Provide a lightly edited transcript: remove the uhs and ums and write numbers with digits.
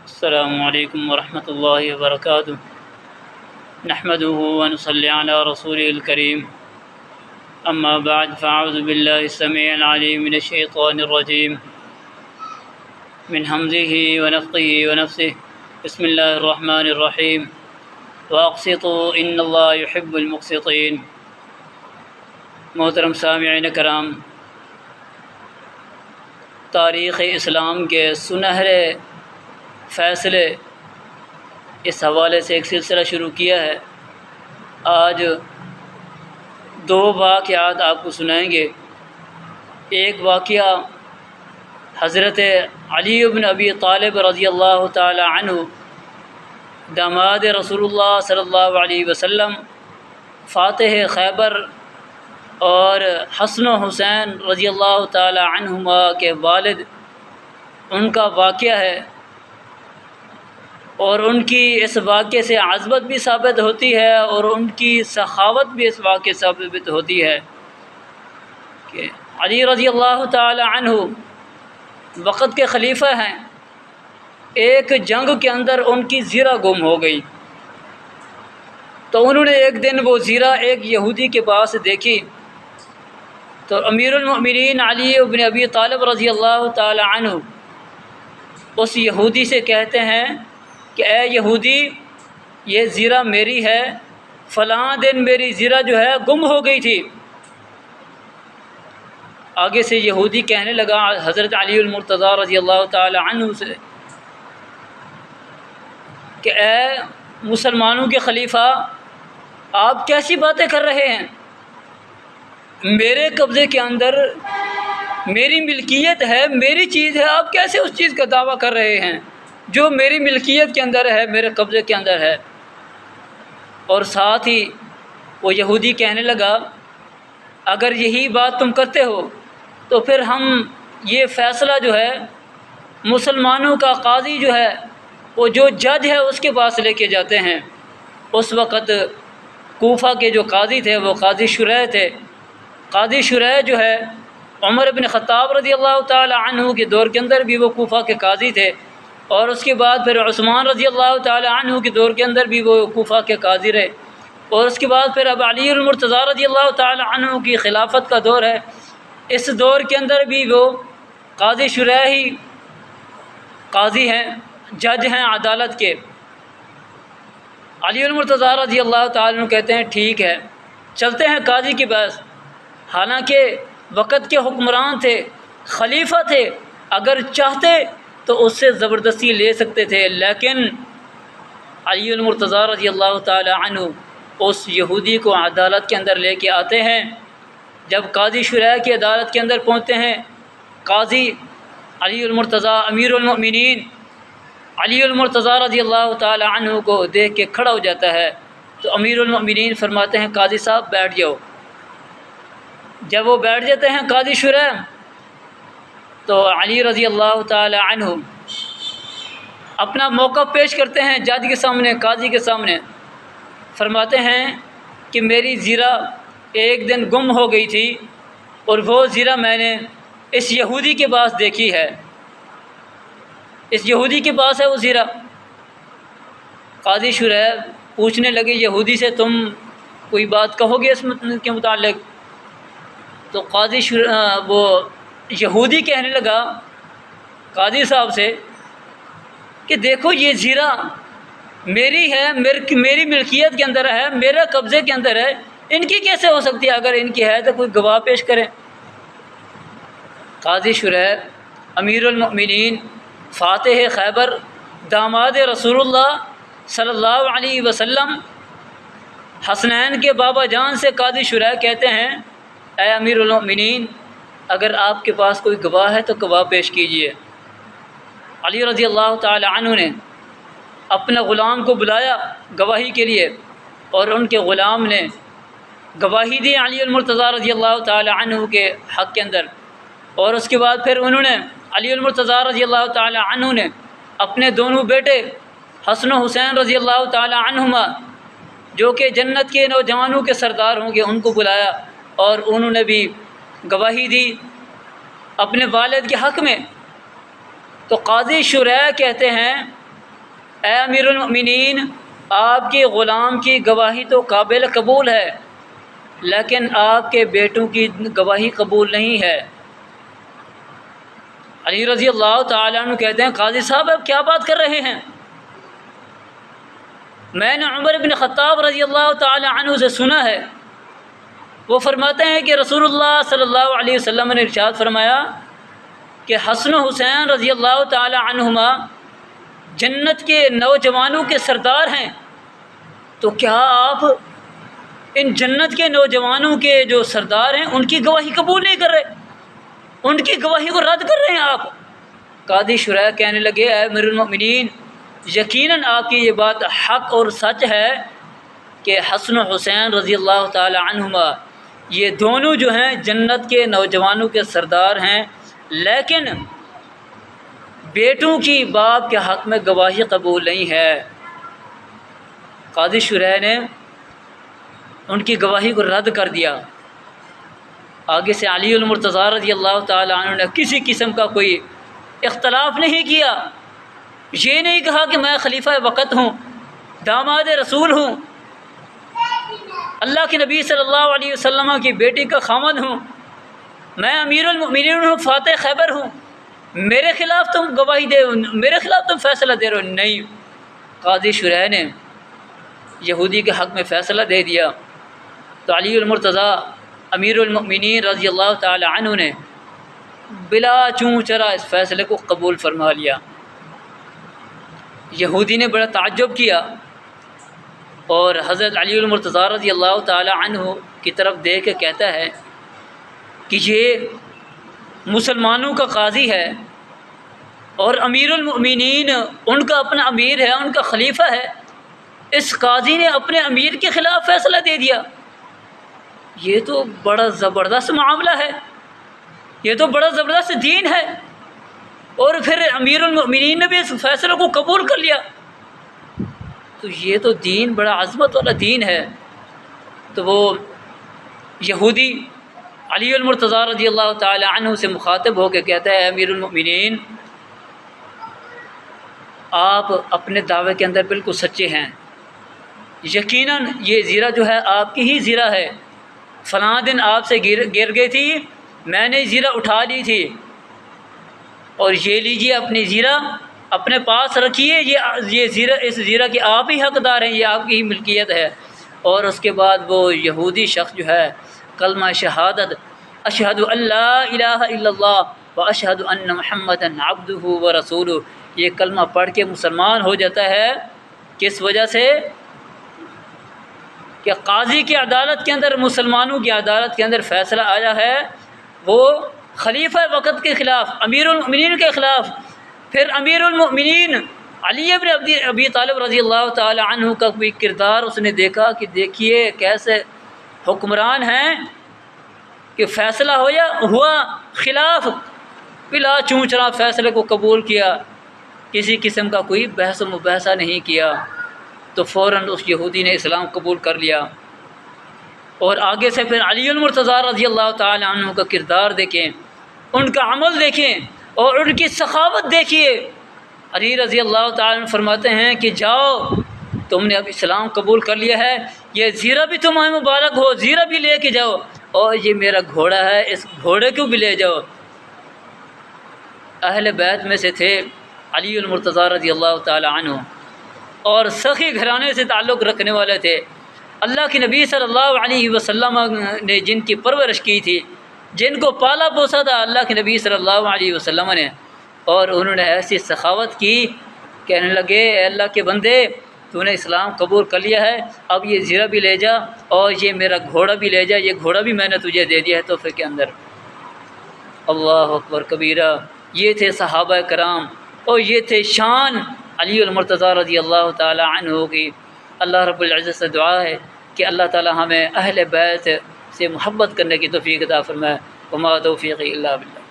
السلام علیکم ورحمۃ اللہ وبرکاتہ۔ نحمده ونصلی علی رسوله الکریم، اما بعد فاعوذ باللہ السمیع العلیم من الشیطان الرجیم من حمزه ونفخه ونفثه۔ بسم اللہ الرحمن الرحیم۔ واقسطوا ان اللہ يحب المقسطین۔ محترم سامعین کرام، تاریخ اسلام کے سنہرے فیصلے اس حوالے سے ایک سلسلہ شروع کیا ہے۔ آج دو واقعات آپ کو سنائیں گے۔ ایک واقعہ حضرت علی بن ابی طالب رضی اللہ تعالی عنہ، داماد رسول اللہ صلی اللہ علیہ وسلم، فاتح خیبر، اور حسن و حسین رضی اللہ تعالی عنہما کے والد، ان کا واقعہ ہے، اور ان کی اس واقعے سے عظمت بھی ثابت ہوتی ہے اور ان کی سخاوت بھی اس واقعے سے ثابت ہوتی ہے کہ علی رضی اللہ تعالی عنہ وقت کے خلیفہ ہیں۔ ایک جنگ کے اندر ان کی زیرہ گم ہو گئی، تو انہوں نے ایک دن وہ زیرہ ایک یہودی کے پاس دیکھی، تو امیر المؤمنین علی بن ابی طالب رضی اللہ تعالی عنہ اس یہودی سے کہتے ہیں کہ اے یہودی، یہ زیرہ میری ہے، فلاں دن میری زیرہ جو ہے گم ہو گئی تھی۔ آگے سے یہودی کہنے لگا حضرت علی المرتضیٰ رضی اللہ تعالی عنہ سے کہ اے مسلمانوں کے خلیفہ، آپ کیسی باتیں کر رہے ہیں؟ میرے قبضے کے اندر میری ملکیت ہے، میری چیز ہے، آپ کیسے اس چیز کا دعویٰ کر رہے ہیں جو میری ملکیت کے اندر ہے، میرے قبضے کے اندر ہے؟ اور ساتھ ہی وہ یہودی کہنے لگا، اگر یہی بات تم کرتے ہو تو پھر ہم یہ فیصلہ جو ہے مسلمانوں کا قاضی جو ہے، وہ جو جج ہے اس کے پاس لے کے جاتے ہیں۔ اس وقت کوفہ کے جو قاضی تھے وہ قاضی شریح تھے۔ قاضی شریح جو ہے عمر بن خطاب رضی اللہ تعالی عنہ کے دور کے اندر بھی وہ کوفہ کے قاضی تھے، اور اس کے بعد پھر عثمان رضی اللہ تعالی عنہ کے دور کے اندر بھی وہ کوفہ کے قاضی رہے، اور اس کے بعد پھر اب علی المرتضیٰ رضی اللہ تعالی عنہ کی خلافت کا دور ہے۔ اس دور کے اندر بھی وہ قاضی شریح ہی قاضی ہیں، جج ہیں عدالت کے۔ علی المرتضیٰ رضی اللہ تعالی عنہ کہتے ہیں ٹھیک ہے، چلتے ہیں قاضی کے پاس۔ حالانکہ وقت کے حکمران تھے، خلیفہ تھے، اگر چاہتے تو اس سے زبردستی لے سکتے تھے، لیکن علی المرتضیٰ رضی اللہ تعالی عنہ اس یہودی کو عدالت کے اندر لے کے آتے ہیں۔ جب قاضی شریح کی عدالت کے اندر پہنچتے ہیں، قاضی علی المرتضیٰ امیر المؤمنین علی المرتضیٰ رضی اللہ تعالی عنہ کو دیکھ کے کھڑا ہو جاتا ہے، تو امیر المؤمنین فرماتے ہیں قاضی صاحب بیٹھ جاؤ۔ جب وہ بیٹھ جاتے ہیں قاضی شریح، تو علی رضی اللہ تعالی عنہ اپنا موقف پیش کرتے ہیں جج کے سامنے، قاضی کے سامنے۔ فرماتے ہیں کہ میری زیرہ ایک دن گم ہو گئی تھی، اور وہ زیرہ میں نے اس یہودی کے پاس دیکھی ہے، اس یہودی کے پاس ہے وہ زیرہ۔ قاضی شریح پوچھنے لگے یہودی سے، تم کوئی بات کہو گے اس کے متعلق؟ تو وہ یہودی کہنے لگا قاضی صاحب سے کہ دیکھو یہ زیرہ میری ہے، میری ملکیت کے اندر ہے، میرے قبضے کے اندر ہے، ان کی کیسے ہو سکتی ہے؟ اگر ان کی ہے تو کوئی گواہ پیش کریں۔ قاضی شریح امیر المؤمنین فاتح خیبر، داماد رسول اللہ صلی اللہ علیہ وسلم، حسنین کے بابا جان سے قاضی شریح کہتے ہیں اے امیر المؤمنین، اگر آپ کے پاس کوئی گواہ ہے تو گواہ پیش کیجئے۔ علی رضی اللہ تعالی عنہ نے اپنے غلام کو بلایا گواہی کے لیے، اور ان کے غلام نے گواہی دی علی المرتضیٰ رضی اللہ تعالی عنہ کے حق کے اندر۔ اور اس کے بعد پھر انہوں نے علی المرتضیٰ رضی اللہ تعالی عنہ نے اپنے دونوں بیٹے حسن و حسین رضی اللہ تعالی عنہما، جو کہ جنت کے نوجوانوں کے سردار ہوں گے، ان کو بلایا، اور انہوں نے بھی گواہی دی اپنے والد کے حق میں۔ تو قاضی شریح کہتے ہیں اے امیر المؤمنین، آپ کے غلام کی گواہی تو قابل قبول ہے، لیکن آپ کے بیٹوں کی گواہی قبول نہیں ہے۔ علی رضی اللہ تعالیٰ عنہ کہتے ہیں قاضی صاحب آپ کیا بات کر رہے ہیں؟ میں نے عمر بن خطاب رضی اللہ تعالیٰ عنہ سے سنا ہے، وہ فرماتے ہیں کہ رسول اللہ صلی اللہ علیہ وسلم نے ارشاد فرمایا کہ حسن و حسین رضی اللہ تعالیٰ عنہما جنت کے نوجوانوں کے سردار ہیں، تو کیا آپ ان جنت کے نوجوانوں کے جو سردار ہیں ان کی گواہی قبول نہیں کر رہے، ان کی گواہی کو رد کر رہے ہیں آپ؟ قاضی شریح کہنے لگے اے امیر المؤمنین، یقیناً آپ کی یہ بات حق اور سچ ہے کہ حسن و حسین رضی اللہ تعالی عنہما یہ دونوں جو ہیں جنت کے نوجوانوں کے سردار ہیں، لیکن بیٹوں کی باپ کے حق میں گواہی قبول نہیں ہے۔ قاضی شریح نے ان کی گواہی کو رد کر دیا۔ آگے سے علی المرتضیٰ رضی اللہ تعالی عنہ نے کسی قسم کا کوئی اختلاف نہیں کیا، یہ نہیں کہا کہ میں خلیفہ وقت ہوں، داماد رسول ہوں، اللہ کے نبی صلی اللہ علیہ وسلم کی بیٹی کا خامد ہوں، میں امیر المؤمنین ہوں، فاتح خیبر ہوں، میرے خلاف تم گواہی دے، میرے خلاف تم فیصلہ دے رہے ہو۔ نہیں، قاضی شریح نے یہودی کے حق میں فیصلہ دے دیا تو علی المرتضیٰ امیر المؤمنین رضی اللہ تعالی عنہ نے بلا چوں چرا اس فیصلے کو قبول فرما لیا۔ یہودی نے بڑا تعجب کیا اور حضرت علی المرتضیٰ رضی اللہ تعالی عنہ کی طرف دیکھ کے کہتا ہے کہ یہ مسلمانوں کا قاضی ہے اور امیر المؤمنین ان کا اپنا امیر ہے، ان کا خلیفہ ہے، اس قاضی نے اپنے امیر کے خلاف فیصلہ دے دیا، یہ تو بڑا زبردست معاملہ ہے، یہ تو بڑا زبردست دین ہے، اور پھر امیر المؤمنین نے بھی اس فیصلے کو قبول کر لیا، تو یہ تو دین بڑا عظمت والا دین ہے۔ تو وہ یہودی علی المرتضیٰ رضی اللہ تعالی عنہ سے مخاطب ہو کے کہتا ہے امیر المؤمنین، آپ اپنے دعوے کے اندر بالکل سچے ہیں، یقیناً یہ زیرہ جو ہے آپ کی ہی زیرہ ہے، فلاں دن آپ سے گر گئی تھی، میں نے زیرہ اٹھا لی تھی، اور یہ لیجیے اپنی زیرہ اپنے پاس رکھیے، یہ زیرہ، اس زیرہ کے آپ ہی حقدار ہیں، یہ آپ کی ہی ملکیت ہے۔ اور اس کے بعد وہ یہودی شخص جو ہے کلمہ شہادت اشہد ان لا الہ الا اللہ و اشہد ان محمدا عبدہ و رسولہ، یہ کلمہ پڑھ کے مسلمان ہو جاتا ہے۔ کس وجہ سے؟ کہ قاضی کی عدالت کے اندر، مسلمانوں کی عدالت کے اندر فیصلہ آیا ہے وہ خلیفہ وقت کے خلاف، امیر المؤمنین کے خلاف۔ پھر امیر المؤمنین علی بن ابی طالب رضی اللہ تعالی عنہ کا بھی کردار اس نے دیکھا کہ دیکھیے کیسے حکمران ہیں کہ فیصلہ ہوا خلاف، بلا چوں چرا فیصلے کو قبول کیا، کسی قسم کا کوئی بحث و مباحثہ نہیں کیا، تو فوراً اس یہودی نے اسلام قبول کر لیا۔ اور آگے سے پھر علی المرتضیٰ رضی اللہ تعالی عنہ کا کردار دیکھیں، ان کا عمل دیکھیں اور ان کی سخاوت دیکھیے۔ علی رضی اللہ تعالی عنہ فرماتے ہیں کہ جاؤ، تم نے اب اسلام قبول کر لیا ہے، یہ زیرہ بھی تمہیں مبارک ہو، زیرہ بھی لے کے جاؤ، اور یہ میرا گھوڑا ہے، اس گھوڑے کو بھی لے جاؤ۔ اہل بیت میں سے تھے علی المرتضیٰ رضی اللہ تعالی عنہ، اور سخی گھرانے سے تعلق رکھنے والے تھے، اللہ کے نبی صلی اللہ علیہ وسلم نے جن کی پرورش کی تھی، جن کو پالا پوسا تھا اللہ کے نبی صلی اللہ علیہ وسلم نے، اور انہوں نے ایسی سخاوت کی، کہنے لگے اے اللہ کے بندے، تو نے اسلام قبول کر لیا ہے، اب یہ زیرہ بھی لے جا اور یہ میرا گھوڑا بھی لے جا، یہ گھوڑا بھی میں نے تجھے دے دیا ہے تحفے کے اندر۔ اللہ اکبر کبیرہ، یہ تھے صحابہ کرام اور یہ تھے شان علی المرتضیٰ رضی اللہ تعالی عنہ کی۔ اللہ رب العزت سے دعا ہے کہ اللہ تعالی ہمیں اہل بیت سے محبت کرنے کی توفیق عطا فرمائے۔ وما توفیقی الا باللہ۔